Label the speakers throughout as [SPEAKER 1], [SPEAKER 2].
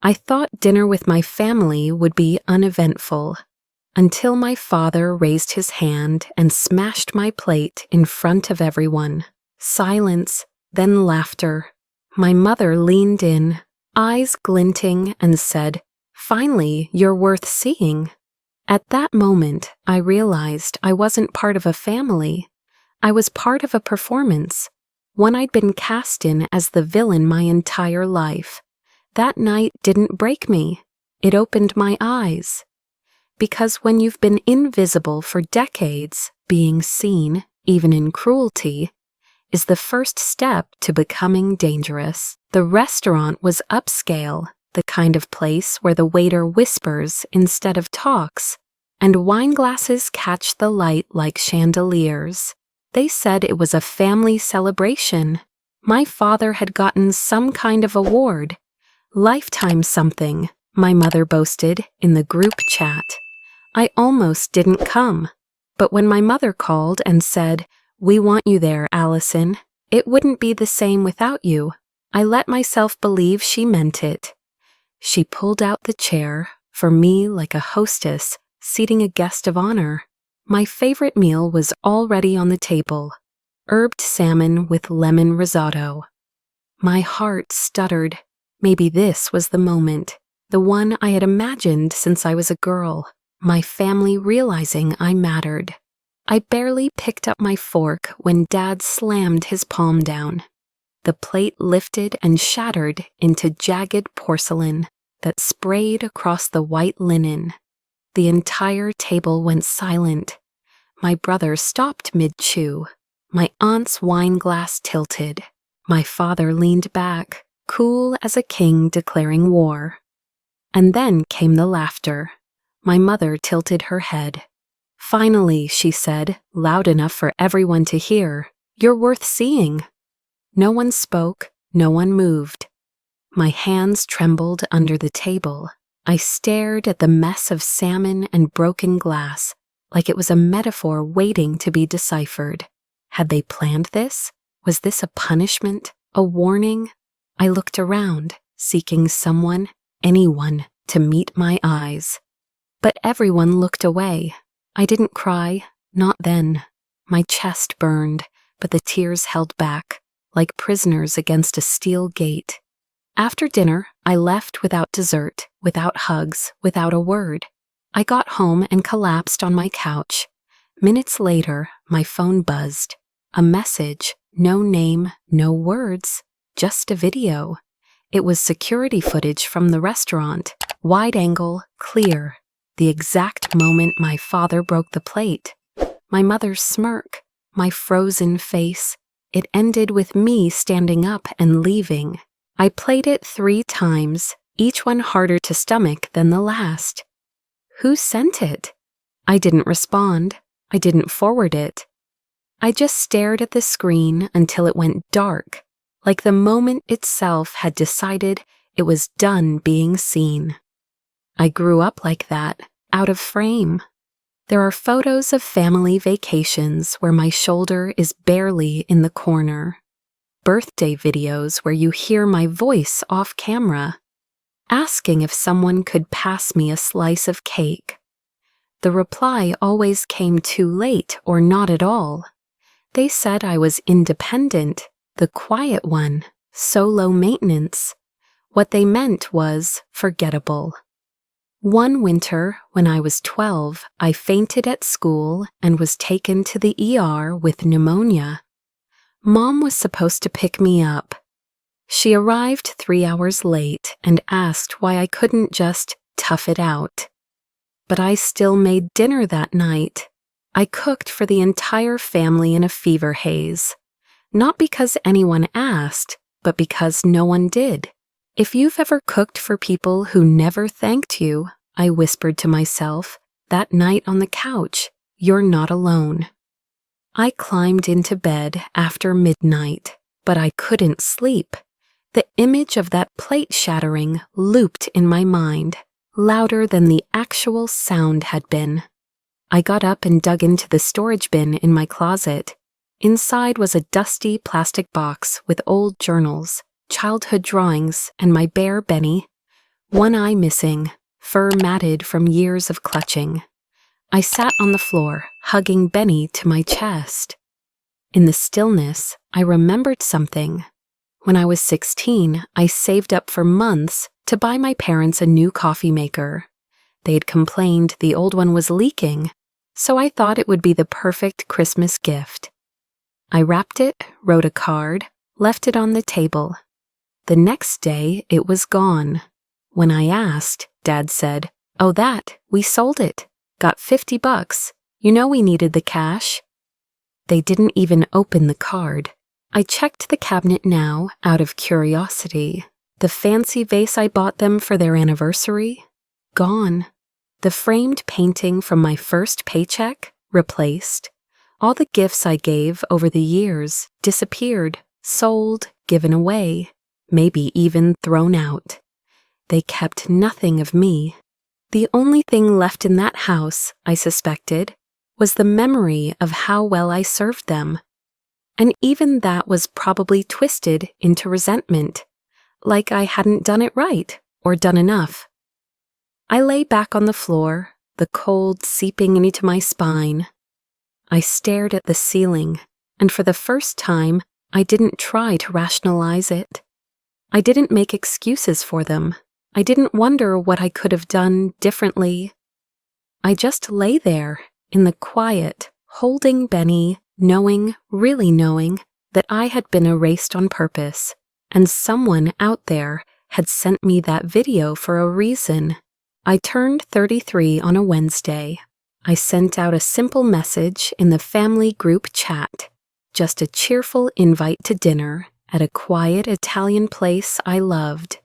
[SPEAKER 1] I thought dinner with my family would be uneventful, until my father raised his hand and smashed my plate in front of everyone. Silence, then laughter. My mother leaned in, eyes glinting, and said, "Finally, you're worth seeing." At that moment, I realized I wasn't part of a family. I was part of a performance, one I'd been cast in as the villain my entire life. That night didn't break me. It opened my eyes. Because when you've been invisible for decades, being seen, even in cruelty, is the first step to becoming dangerous. The restaurant was upscale, the kind of place where the waiter whispers instead of talks, and wine glasses catch the light like chandeliers. They said it was a family celebration. My father had gotten some kind of award. Lifetime something, my mother boasted in the group chat. I almost didn't come, but when my mother called and said, "We want you there, Allison. It wouldn't be the same without you," I let myself believe she meant it. She pulled out the chair, for me like a hostess, seating a guest of honor. My favorite meal was already on the table, herbed salmon with lemon risotto. My heart stuttered. Maybe this was the moment, the one I had imagined since I was a girl, my family realizing I mattered. I barely picked up my fork when Dad slammed his palm down. The plate lifted and shattered into jagged porcelain that sprayed across the white linen. The entire table went silent. My brother stopped mid-chew. My aunt's wine glass tilted. My father leaned back, cool as a king declaring war. And then came the laughter. My mother tilted her head. "Finally," she said, loud enough for everyone to hear, "you're worth seeing." No one spoke, no one moved. My hands trembled under the table. I stared at the mess of salmon and broken glass, like it was a metaphor waiting to be deciphered. Had they planned this? Was this a punishment? A warning? I looked around, seeking someone, anyone, to meet my eyes. But everyone looked away. I didn't cry, not then. My chest burned, but the tears held back, like prisoners against a steel gate. After dinner, I left without dessert, without hugs, without a word. I got home and collapsed on my couch. Minutes later, my phone buzzed. A message, no name, no words, just a video. It was security footage from the restaurant, wide angle, clear. The exact moment my father broke the plate. My mother's smirk, my frozen face. It ended with me standing up and leaving. I played it 3 times, each one harder to stomach than the last. Who sent it? I didn't respond. I didn't forward it. I just stared at the screen until it went dark, like the moment itself had decided it was done being seen. I grew up like that, out of frame. There are photos of family vacations where my shoulder is barely in the corner. Birthday videos where you hear my voice off camera, asking if someone could pass me a slice of cake. The reply always came too late or not at all. They said I was independent, the quiet one, solo maintenance. What they meant was forgettable. One winter, when I was 12, I fainted at school and was taken to the ER with pneumonia. Mom was supposed to pick me up. She arrived 3 hours late and asked why I couldn't just tough it out. But I still made dinner that night. I cooked for the entire family in a fever haze. Not because anyone asked, but because no one did. If you've ever cooked for people who never thanked you, I whispered to myself, that night on the couch, you're not alone. I climbed into bed after midnight, but I couldn't sleep. The image of that plate shattering looped in my mind, louder than the actual sound had been. I got up and dug into the storage bin in my closet. Inside was a dusty plastic box with old journals, childhood drawings, and my bear Benny. one eye missing, fur matted from years of clutching. I sat on the floor, hugging Benny to my chest. In the stillness, I remembered something. When I was 16, I saved up for months to buy my parents a new coffee maker. They had complained the old one was leaking, so I thought it would be the perfect Christmas gift. I wrapped it, wrote a card, left it on the table. The next day, it was gone. When I asked, Dad said, "Oh, we sold it. Got $50. You know we needed the cash." They didn't even open the card. I checked the cabinet now out of curiosity. The fancy vase I bought them for their anniversary? Gone. The framed painting from my first paycheck? Replaced. All the gifts I gave over the years disappeared, sold, given away, maybe even thrown out. They kept nothing of me. The only thing left in that house, I suspected, was the memory of how well I served them. And even that was probably twisted into resentment, like I hadn't done it right or done enough. I lay back on the floor, the cold seeping into my spine. I stared at the ceiling, and for the first time, I didn't try to rationalize it. I didn't make excuses for them. I didn't wonder what I could have done differently. I just lay there, in the quiet, holding Benny, really knowing, that I had been erased on purpose, and someone out there had sent me that video for a reason. I turned 33 on a Wednesday. I sent out a simple message in the family group chat, just a cheerful invite to dinner at a quiet Italian place I loved.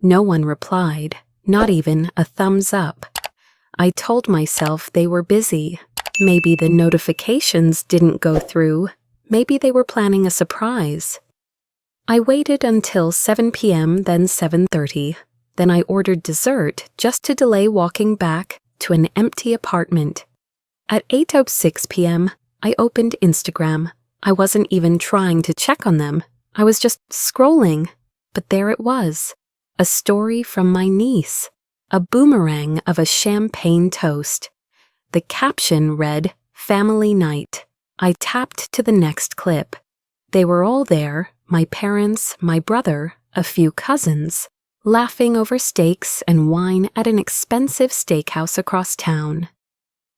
[SPEAKER 1] No one replied, not even a thumbs up. I told myself they were busy. Maybe the notifications didn't go through. Maybe they were planning a surprise. I waited until 7 p.m., then 7:30. Then I ordered dessert just to delay walking back to an empty apartment. At 8:06 p.m., I opened Instagram. I wasn't even trying to check on them. I was just scrolling. But there it was. A story from my niece. A boomerang of a champagne toast. The caption read, "Family Night." I tapped to the next clip. They were all there, my parents, my brother, a few cousins, laughing over steaks and wine at an expensive steakhouse across town.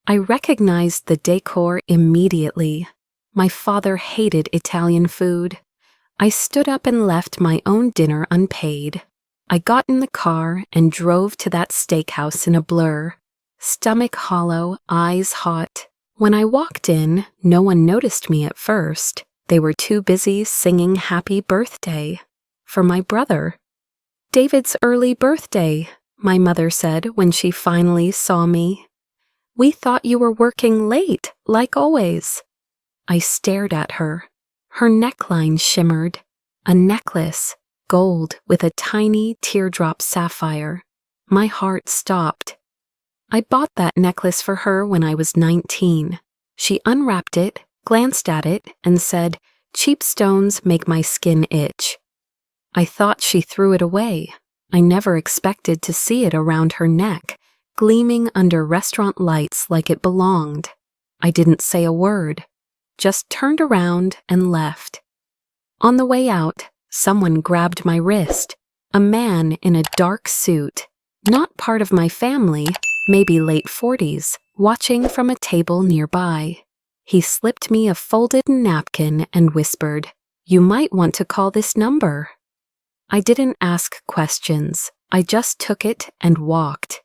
[SPEAKER 1] I recognized the decor immediately. My father hated Italian food. I stood up and left my own dinner unpaid. I got in the car and drove to that steakhouse in a blur. Stomach hollow, eyes hot. When I walked in, no one noticed me at first. They were too busy singing happy birthday for my brother. "David's early birthday," my mother said when she finally saw me. "We thought you were working late, like always." I stared at her. Her neckline shimmered. A necklace, gold with a tiny teardrop sapphire. My heart stopped. I bought that necklace for her when I was 19. She unwrapped it, glanced at it, and said, "Cheap stones make my skin itch." I thought she threw it away. I never expected to see it around her neck, gleaming under restaurant lights like it belonged. I didn't say a word, just turned around and left. On the way out, someone grabbed my wrist. A man in a dark suit, not part of my family, maybe late 40s, watching from a table nearby. He slipped me a folded napkin and whispered, "You might want to call this number." I didn't ask questions. I just took it and walked.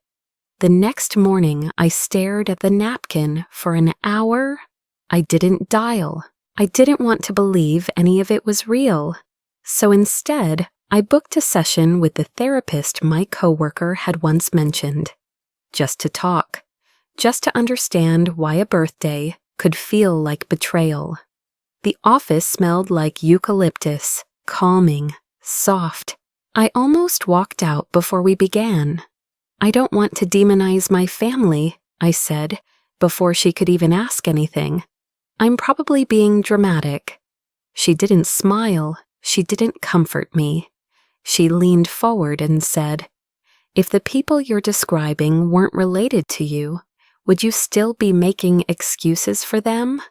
[SPEAKER 1] The next morning, I stared at the napkin for an hour. I didn't dial. I didn't want to believe any of it was real. So instead, I booked a session with the therapist my coworker had once mentioned. Just to talk. Just to understand why a birthday could feel like betrayal. The office smelled like eucalyptus, calming, soft. I almost walked out before we began. "I don't want to demonize my family," I said, before she could even ask anything. "I'm probably being dramatic." She didn't smile. She didn't comfort me. She leaned forward and said, If the people you're describing weren't related to you, would you still be making excuses for them?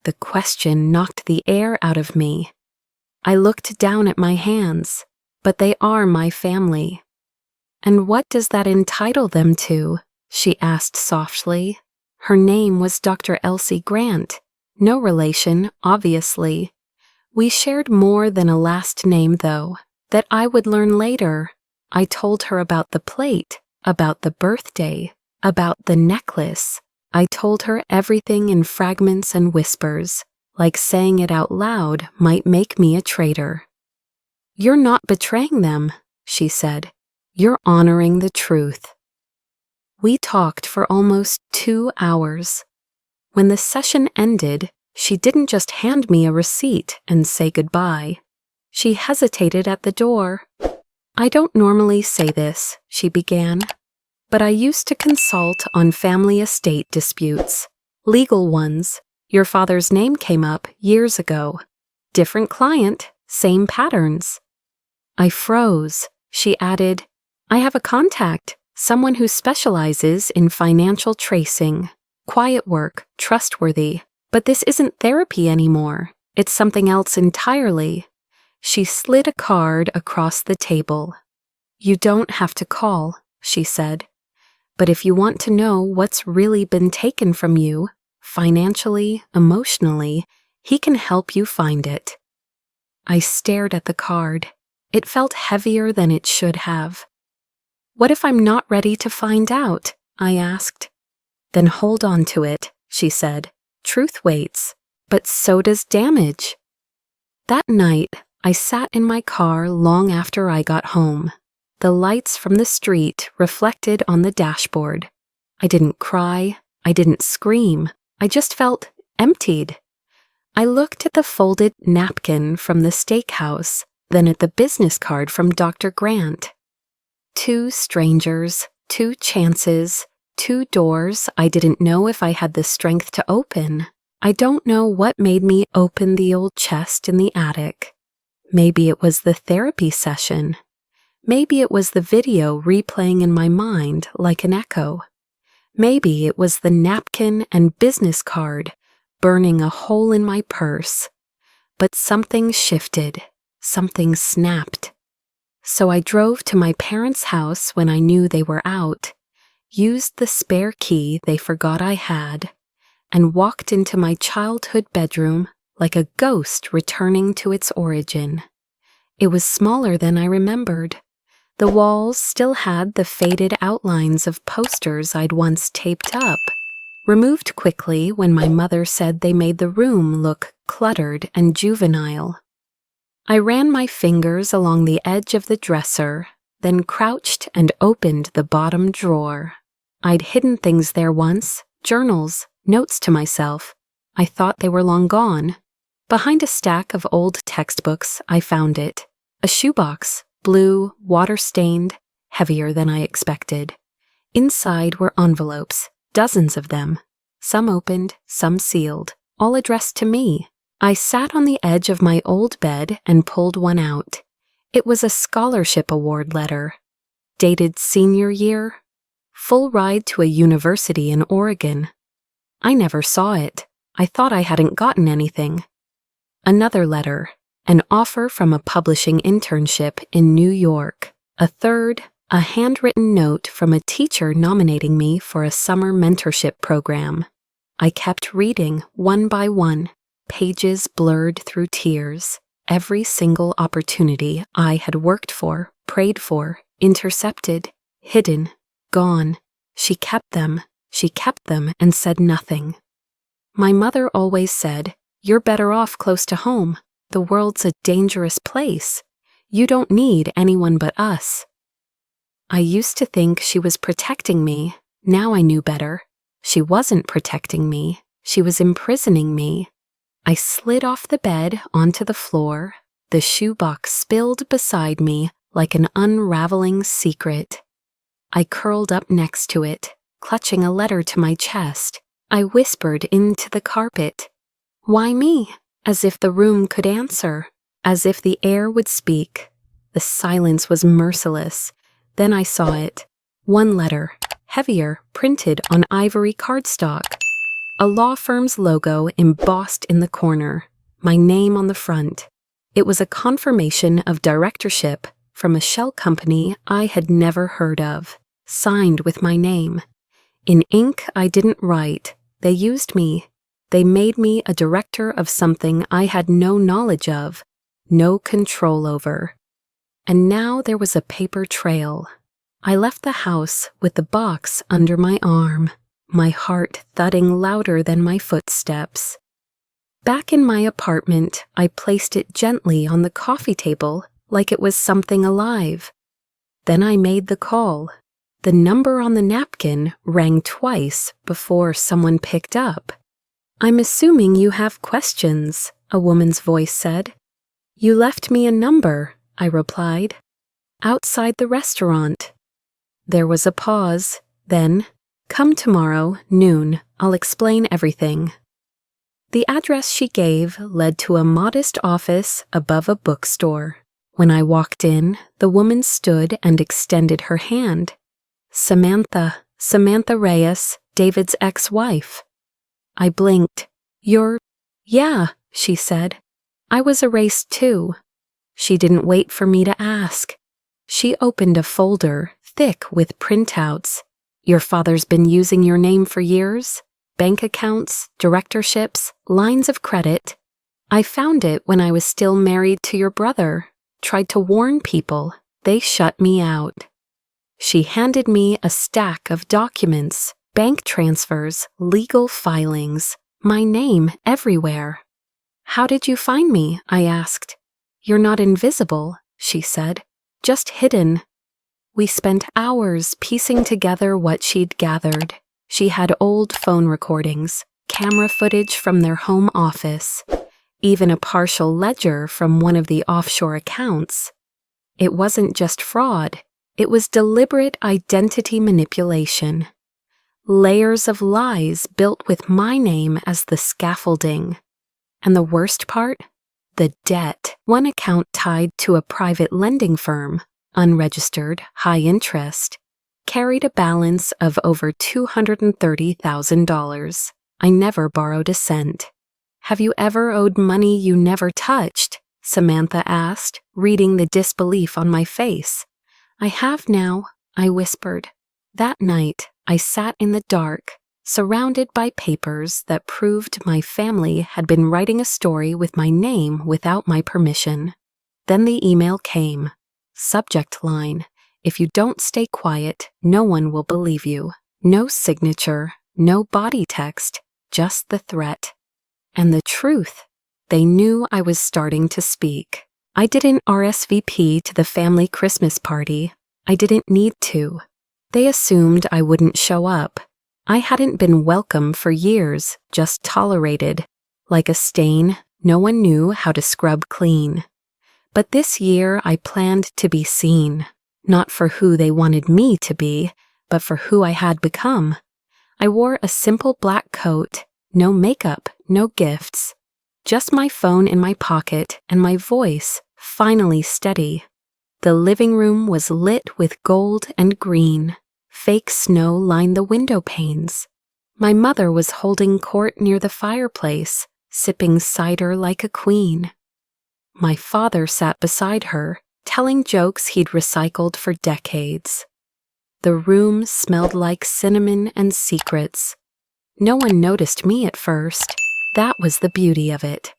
[SPEAKER 1] The question knocked the air out of me. I looked down at my hands, but they are my family. And what does that entitle them to? She asked softly. Her name was Dr. Elsie Grant. No relation, obviously. We shared more than a last name, though, that I would learn later. I told her about the plate, about the birthday, about the necklace. I told her everything in fragments and whispers, like saying it out loud might make me a traitor. You're not betraying them, she said. You're honoring the truth. We talked for almost 2 hours. When the session ended, she didn't just hand me a receipt and say goodbye. She hesitated at the door. I don't normally say this, she began, but I used to consult on family estate disputes, legal ones. Your father's name came up years ago. Different client, same patterns. I froze. She added, I have a contact, someone who specializes in financial tracing. Quiet work, trustworthy. But this isn't therapy anymore. It's something else entirely. She slid a card across the table. You don't have to call, she said. But if you want to know what's really been taken from you, financially, emotionally, he can help you find it. I stared at the card. It felt heavier than it should have. What if I'm not ready to find out? I asked. Then hold on to it, she said. Truth waits, but so does damage. That night, I sat in my car long after I got home. The lights from the street reflected on the dashboard. I didn't cry. I didn't scream. I just felt emptied. I looked at the folded napkin from the steakhouse, then at the business card from Dr. Grant. 2 strangers, 2 chances, 2 doors I didn't know if I had the strength to open. I don't know what made me open the old chest in the attic. Maybe it was the therapy session. Maybe it was the video replaying in my mind like an echo. Maybe it was the napkin and business card burning a hole in my purse. But something shifted. Something snapped. So I drove to my parents' house when I knew they were out, used the spare key they forgot I had, and walked into my childhood bedroom like a ghost returning to its origin. It was smaller than I remembered. The walls still had the faded outlines of posters I'd once taped up, removed quickly when my mother said they made the room look cluttered and juvenile. I ran my fingers along the edge of the dresser, then crouched and opened the bottom drawer. I'd hidden things there once, journals, notes to myself. I thought they were long gone. Behind a stack of old textbooks, I found it. A shoebox, blue, water-stained, heavier than I expected. Inside were envelopes, dozens of them. Some opened, some sealed, all addressed to me. I sat on the edge of my old bed and pulled one out. It was a scholarship award letter. Dated senior year. Full ride to a university in Oregon. I never saw it. I thought I hadn't gotten anything. Another letter. An offer from a publishing internship in New York. A third, a handwritten note from a teacher nominating me for a summer mentorship program. I kept reading one by one. Pages blurred through tears. Every single opportunity I had worked for, prayed for, intercepted, hidden, gone. She kept them and said nothing. My mother always said, "You're better off close to home. The world's a dangerous place. You don't need anyone but us." I used to think she was protecting me. Now I knew better. She wasn't protecting me. She was imprisoning me. I slid off the bed onto the floor. The shoebox spilled beside me like an unraveling secret. I curled up next to it, clutching a letter to my chest. I whispered into the carpet. Why me? As if the room could answer. As if the air would speak. The silence was merciless. Then I saw it. One letter, heavier, printed on ivory cardstock. A law firm's logo embossed in the corner. My name on the front. It was a confirmation of directorship from a shell company I had never heard of, signed with my name. In ink I didn't write. They used me. They made me a director of something I had no knowledge of, no control over. And now there was a paper trail. I left the house with the box under my arm, my heart thudding louder than my footsteps. Back in my apartment, I placed it gently on the coffee table like it was something alive. Then I made the call. The number on the napkin rang twice before someone picked up. "I'm assuming you have questions," a woman's voice said. "You left me a number," I replied. "Outside the restaurant." There was a pause, then, "Come tomorrow, noon. I'll explain everything." The address she gave led to a modest office above a bookstore. When I walked in, the woman stood and extended her hand. Samantha Reyes, David's ex-wife. I blinked. Yeah, she said. I was erased too. She didn't wait for me to ask. She opened a folder, thick with printouts. "Your father's been using your name for years? Bank accounts, directorships, lines of credit. I found it when I was still married to your brother. Tried to warn people. They shut me out." She handed me a stack of documents, bank transfers, legal filings, my name everywhere. "How did you find me?" I asked. "You're not invisible," she said, "just hidden." We spent hours piecing together what she'd gathered. She had old phone recordings, camera footage from their home office, even a partial ledger from one of the offshore accounts. It wasn't just fraud, it was deliberate identity manipulation. Layers of lies built with my name as the scaffolding. And the worst part? The debt. One account tied to a private lending firm, unregistered, high interest, carried a balance of over $230,000. I never borrowed a cent. "Have you ever owed money you never touched?" Samantha asked, reading the disbelief on my face. "I have now," I whispered. That night, I sat in the dark, surrounded by papers that proved my family had been writing a story with my name without my permission. Then the email came. Subject line: "If you don't stay quiet, no one will believe you." No signature, no body text, just the threat. And the truth, they knew I was starting to speak. I didn't RSVP to the family Christmas party. I didn't need to. They assumed I wouldn't show up. I hadn't been welcome for years, just tolerated. Like a stain, no one knew how to scrub clean. But this year I planned to be seen. Not for who they wanted me to be, but for who I had become. I wore a simple black coat, no makeup, no gifts. Just my phone in my pocket and my voice, finally steady. The living room was lit with gold and green. Fake snow lined the window panes. My mother was holding court near the fireplace, sipping cider like a queen. My father sat beside her, telling jokes he'd recycled for decades. The room smelled like cinnamon and secrets. No one noticed me at first. That was the beauty of it.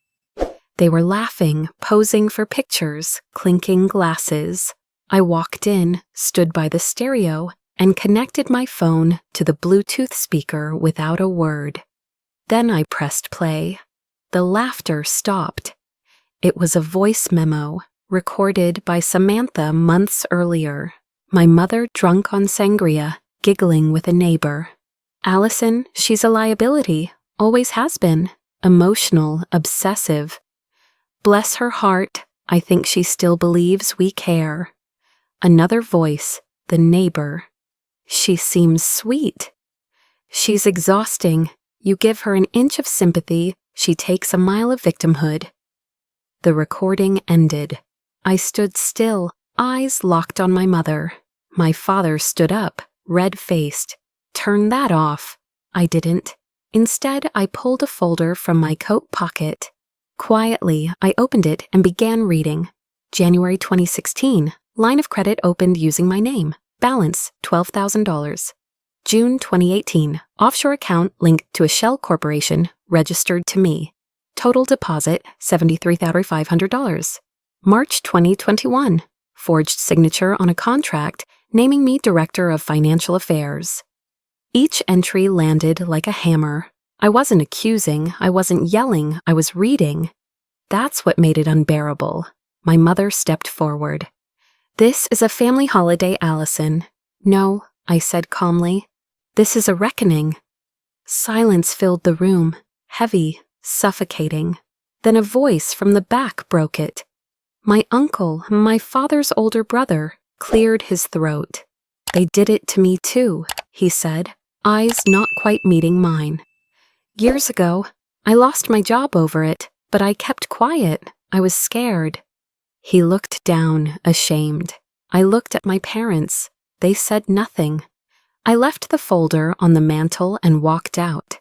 [SPEAKER 1] They were laughing, posing for pictures, clinking glasses. I walked in, stood by the stereo, and connected my phone to the Bluetooth speaker without a word. Then I pressed play. The laughter stopped. It was a voice memo, recorded by Samantha months earlier. My mother drunk on sangria, giggling with a neighbor. "Allison, she's a liability, always has been. Emotional, obsessive. Bless her heart, I think she still believes we care." Another voice, the neighbor. "She seems sweet." "She's exhausting. You give her an inch of sympathy, she takes a mile of victimhood." The recording ended. I stood still, eyes locked on my mother. My father stood up, red-faced. "Turn that off." I didn't. Instead, I pulled a folder from my coat pocket. Quietly, I opened it and began reading. January 2016, line of credit opened using my name. Balance, $12,000. June 2018, offshore account linked to a shell corporation, registered to me. Total deposit, $73,500. March 2021, forged signature on a contract naming me Director of Financial Affairs. Each entry landed like a hammer. I wasn't accusing, I wasn't yelling, I was reading. That's what made it unbearable. My mother stepped forward. "This is a family holiday, Allison." "No," I said calmly. "This is a reckoning." Silence filled the room, heavy, suffocating. Then a voice from the back broke it. My uncle, my father's older brother, cleared his throat. "They did it to me too," he said, eyes not quite meeting mine. "Years ago, I lost my job over it, but I kept quiet. I was scared." He looked down, ashamed. I looked at my parents. They said nothing. I left the folder on the mantel and walked out.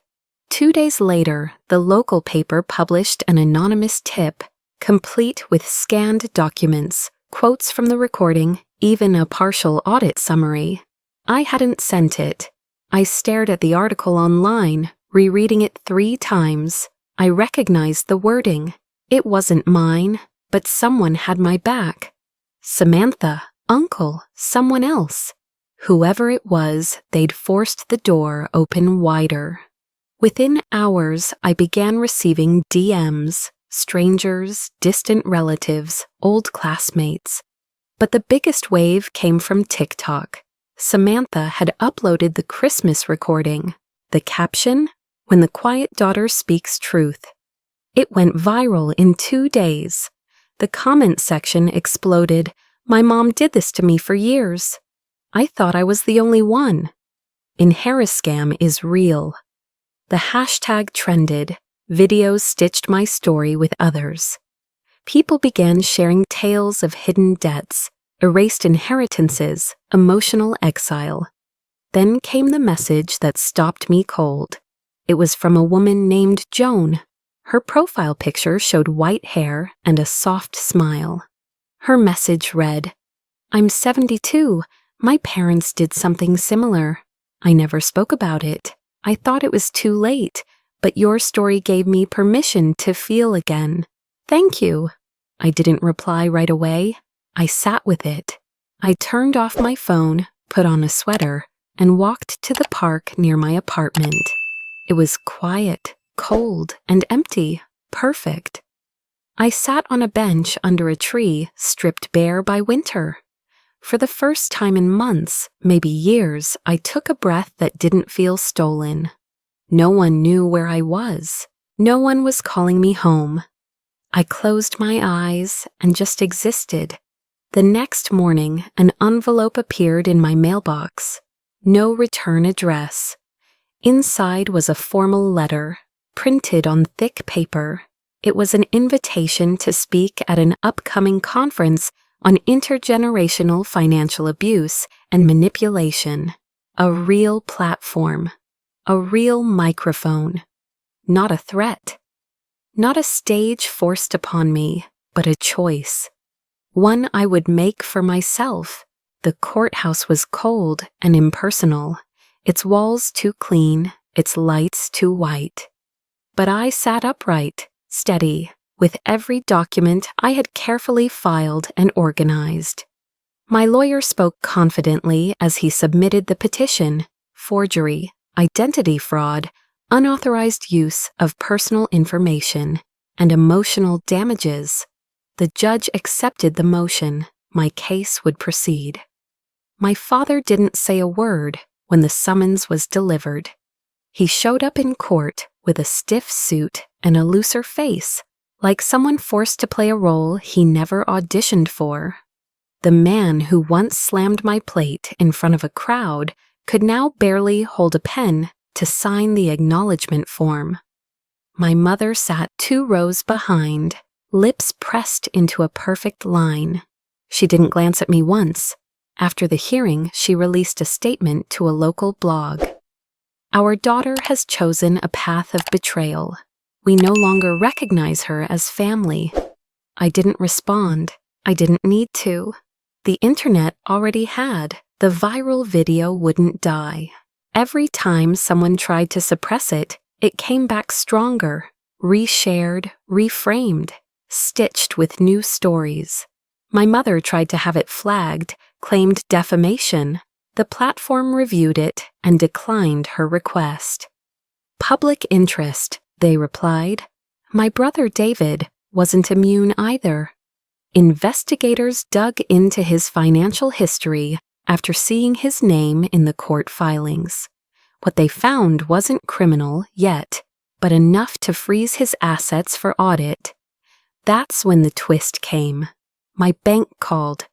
[SPEAKER 1] 2 days later, the local paper published an anonymous tip, complete with scanned documents, quotes from the recording, even a partial audit summary. I hadn't sent it. I stared at the article online, rereading it 3 times. I recognized the wording. It wasn't mine, but someone had my back. Samantha, uncle, someone else. Whoever it was, they'd forced the door open wider. Within hours, I began receiving DMs, strangers, distant relatives, old classmates. But the biggest wave came from TikTok. Samantha had uploaded the Christmas recording. The caption, "When the quiet daughter speaks truth." It went viral in 2 days. The comment section exploded. "My mom did this to me for years." I thought I was the only one. Inheriscam is real. The hashtag trended. Videos stitched my story with others. People began sharing tales of hidden debts, erased inheritances, emotional exile. Then came the message that stopped me cold. It was from a woman named Joan. Her profile picture showed white hair and a soft smile. Her message read, "I'm 72. My parents did something similar. I never spoke about it. I thought it was too late, but your story gave me permission to feel again. Thank you." I didn't reply right away. I sat with it. I turned off my phone, put on a sweater, and walked to the park near my apartment. It was quiet, cold, and empty. Perfect. I sat on a bench under a tree, stripped bare by winter. For the first time in months, maybe years, I took a breath that didn't feel stolen. No one knew where I was. No one was calling me home. I closed my eyes and just existed. The next morning, an envelope appeared in my mailbox. No return address. Inside was a formal letter, printed on thick paper. It was an invitation to speak at an upcoming conference on intergenerational financial abuse and manipulation. A real platform. A real microphone. Not a threat. Not a stage forced upon me, but a choice. One I would make for myself. The courthouse was cold and impersonal, its walls too clean, its lights too white. But I sat upright, steady, with every document I had carefully filed and organized. My lawyer spoke confidently as he submitted the petition: forgery, identity fraud, unauthorized use of personal information, and emotional damages. The judge accepted the motion. My case would proceed. My father didn't say a word when the summons was delivered. He showed up in court with a stiff suit and a looser face, like someone forced to play a role he never auditioned for. The man who once slammed my plate in front of a crowd could now barely hold a pen to sign the acknowledgement form. My mother sat 2 rows behind, lips pressed into a perfect line. She didn't glance at me once. After the hearing, she released a statement to a local blog. Our daughter has chosen a path of betrayal. We no longer recognize her as family. I didn't respond. I didn't need to. The internet already had. The viral video wouldn't die. Every time someone tried to suppress it, it came back stronger, reshared, reframed, stitched with new stories. My mother tried to have it flagged, claimed defamation. The platform reviewed it and declined her request. Public interest, they replied. My brother David wasn't immune either. Investigators dug into his financial history after seeing his name in the court filings. What they found wasn't criminal yet, but enough to freeze his assets for audit. That's when the twist came. My bank called.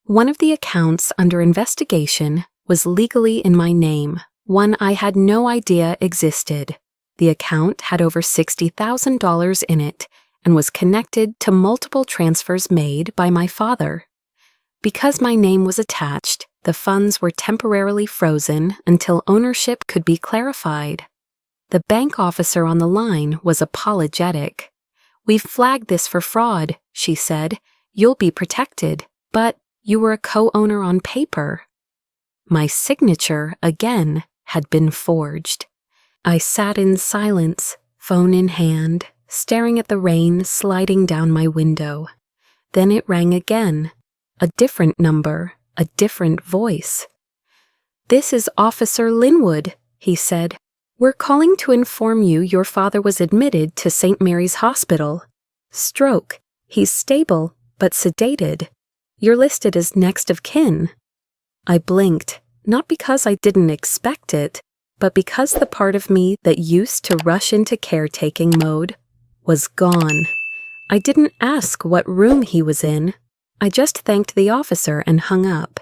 [SPEAKER 1] One of the accounts under investigation was legally in my name, one I had no idea existed. The account had over $60,000 in it and was connected to multiple transfers made by my father. Because my name was attached, the funds were temporarily frozen until ownership could be clarified. The bank officer on the line was apologetic. We've flagged this for fraud, she said. You'll be protected, but you were a co-owner on paper. My signature, again, had been forged. I sat in silence, phone in hand, staring at the rain sliding down my window. Then it rang again. A different number, a different voice. This is Officer Linwood, he said. We're calling to inform you your father was admitted to St. Mary's Hospital. Stroke. He's stable, but sedated. You're listed as next of kin. I blinked, not because I didn't expect it, but because the part of me that used to rush into caretaking mode was gone. I didn't ask what room he was in. I just thanked the officer and hung up.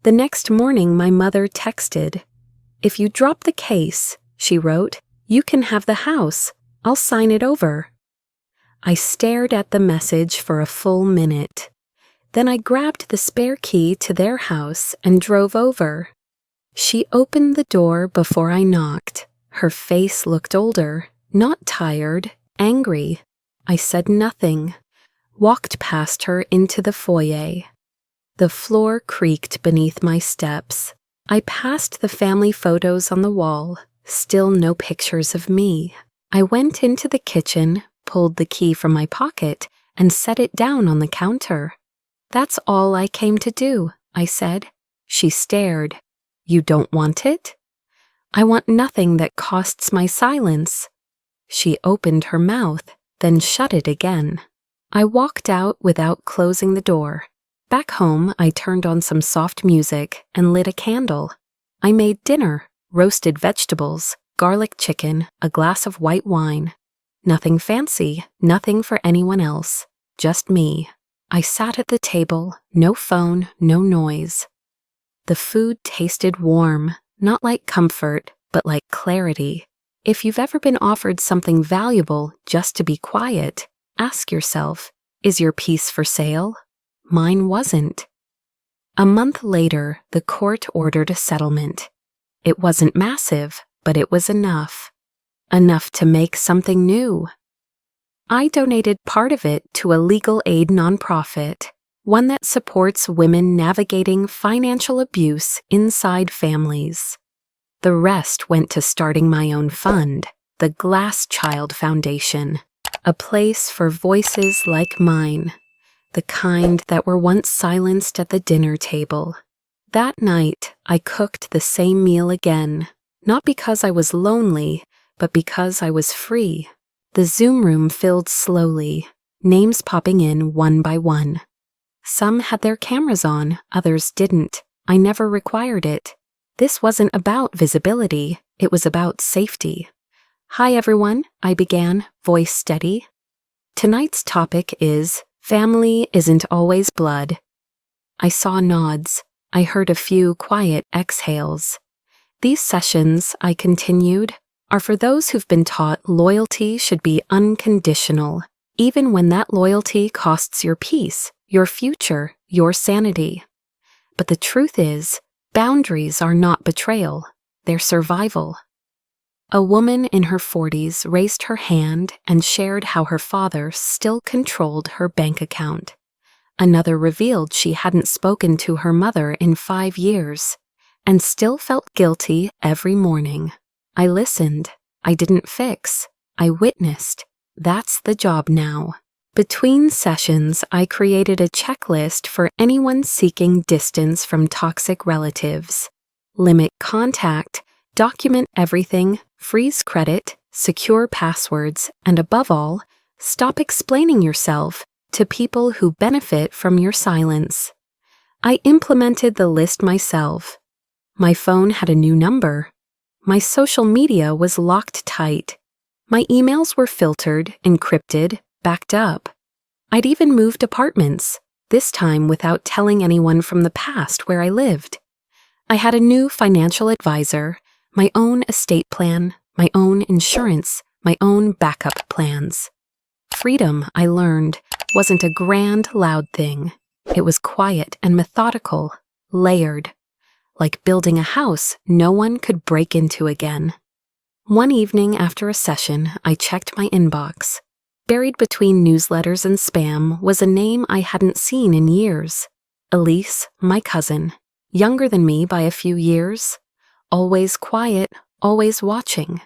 [SPEAKER 1] The next morning, my mother texted. If you drop the case, she wrote, you can have the house. I'll sign it over. I stared at the message for a full minute. Then I grabbed the spare key to their house and drove over. She opened the door before I knocked. Her face looked older, not tired, angry. I said nothing. Walked past her into the foyer. The floor creaked beneath my steps. I passed the family photos on the wall, still no pictures of me. I went into the kitchen, pulled the key from my pocket, and set it down on the counter. That's all I came to do, I said. She stared. You don't want it? I want nothing that costs my silence. She opened her mouth, then shut it again. I walked out without closing the door. Back home, I turned on some soft music and lit a candle. I made dinner, roasted vegetables, garlic chicken, a glass of white wine. Nothing fancy, nothing for anyone else, just me. I sat at the table, no phone, no noise. The food tasted warm, not like comfort, but like clarity. If you've ever been offered something valuable just to be quiet, ask yourself, is your peace for sale? Mine wasn't. A month later, the court ordered a settlement. It wasn't massive, but it was enough. Enough to make something new. I donated part of it to a legal aid nonprofit, one that supports women navigating financial abuse inside families. The rest went to starting my own fund, the Glass Child Foundation, a place for voices like mine, the kind that were once silenced at the dinner table. That night, I cooked the same meal again, not because I was lonely, but because I was free. The Zoom room filled slowly, names popping in one by one. Some had their cameras on, others didn't. I never required it. This wasn't about visibility, it was about safety. Hi everyone, I began, voice steady. Tonight's topic is, family isn't always blood. I saw nods. I heard a few quiet exhales. These sessions, I continued, are for those who've been taught loyalty should be unconditional, even when that loyalty costs your peace, your future, your sanity. But the truth is, boundaries are not betrayal, they're survival. A woman in her 40s raised her hand and shared how her father still controlled her bank account. Another revealed she hadn't spoken to her mother in 5 years and still felt guilty every morning. I listened. I didn't fix. I witnessed. That's the job now. Between sessions, I created a checklist for anyone seeking distance from toxic relatives. Limit contact, document everything, freeze credit, secure passwords, and above all, stop explaining yourself to people who benefit from your silence. I implemented the list myself. My phone had a new number. My social media was locked tight. My emails were filtered, encrypted, backed up. I'd even moved apartments, this time without telling anyone from the past where I lived. I had a new financial advisor, my own estate plan, my own insurance, my own backup plans. Freedom, I learned, wasn't a grand, loud thing. It was quiet and methodical, layered. Like building a house no one could break into again. One evening after a session, I checked my inbox. Buried between newsletters and spam was a name I hadn't seen in years. Elise, my cousin, younger than me by a few years. Always quiet, always watching.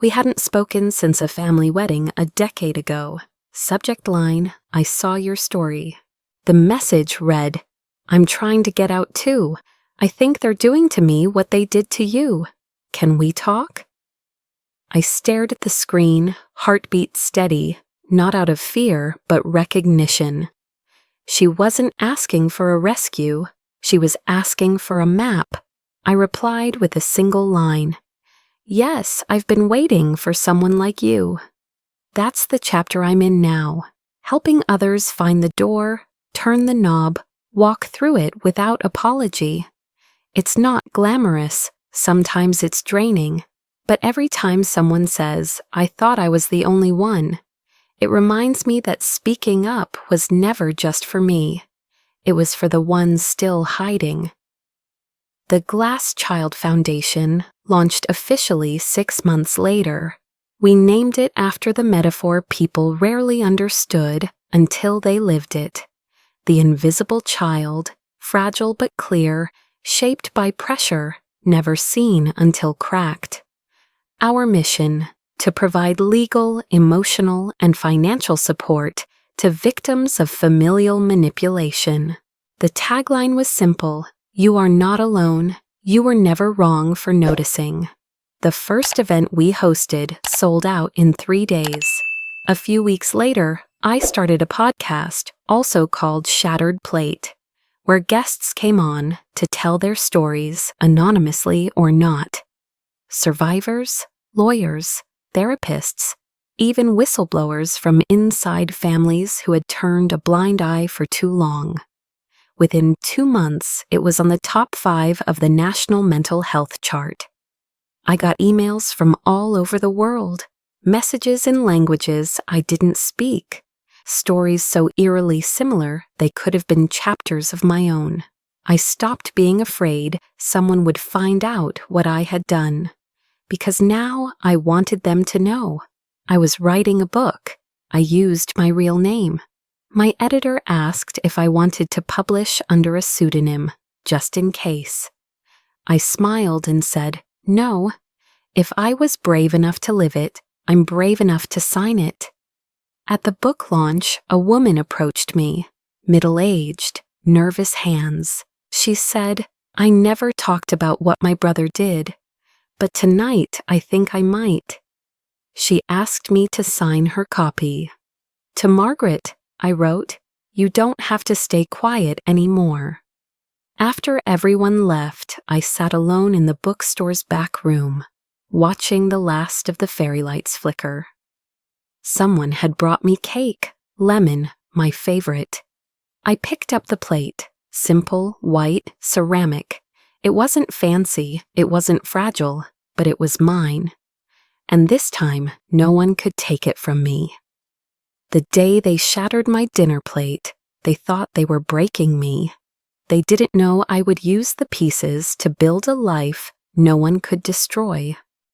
[SPEAKER 1] We hadn't spoken since a family wedding a decade ago. Subject line, I saw your story. The message read, I'm trying to get out too. I think they're doing to me what they did to you. Can we talk? I stared at the screen, heartbeat steady, not out of fear, but recognition. She wasn't asking for a rescue. She was asking for a map. I replied with a single line. Yes, I've been waiting for someone like you. That's the chapter I'm in now, helping others find the door, turn the knob, walk through it without apology. It's not glamorous, sometimes it's draining, but every time someone says, I thought I was the only one, it reminds me that speaking up was never just for me. It was for the ones still hiding. The Glass Child Foundation launched officially 6 months later. We named it after the metaphor people rarely understood until they lived it. The invisible child, fragile but clear, shaped by pressure, never seen until cracked. Our mission, to provide legal, emotional, and financial support to victims of familial manipulation. The tagline was simple, you are not alone, you were never wrong for noticing. The first event we hosted sold out in 3 days. A few weeks later, I started a podcast, also called Shattered Plate, where guests came on to tell their stories, anonymously or not. Survivors, lawyers, therapists, even whistleblowers from inside families who had turned a blind eye for too long. Within 2 months, it was on the top 5 of the National Mental Health Chart. I got emails from all over the world, messages in languages I didn't speak, stories so eerily similar they could have been chapters of my own. I stopped being afraid someone would find out what I had done, because now I wanted them to know. I was writing a book. I used my real name. My editor asked if I wanted to publish under a pseudonym, just in case. I smiled and said, no. If I was brave enough to live it, I'm brave enough to sign it. At the book launch, a woman approached me, middle-aged, nervous hands. She said, I never talked about what my brother did, but tonight I think I might. She asked me to sign her copy. To Margaret, I wrote, you don't have to stay quiet anymore. After everyone left, I sat alone in the bookstore's back room, watching the last of the fairy lights flicker. Someone had brought me cake, lemon, my favorite. I picked up the plate, simple, white, ceramic. It wasn't fancy, it wasn't fragile, but it was mine. And this time, no one could take it from me. The day they shattered my dinner plate, they thought they were breaking me. They didn't know I would use the pieces to build a life no one could destroy.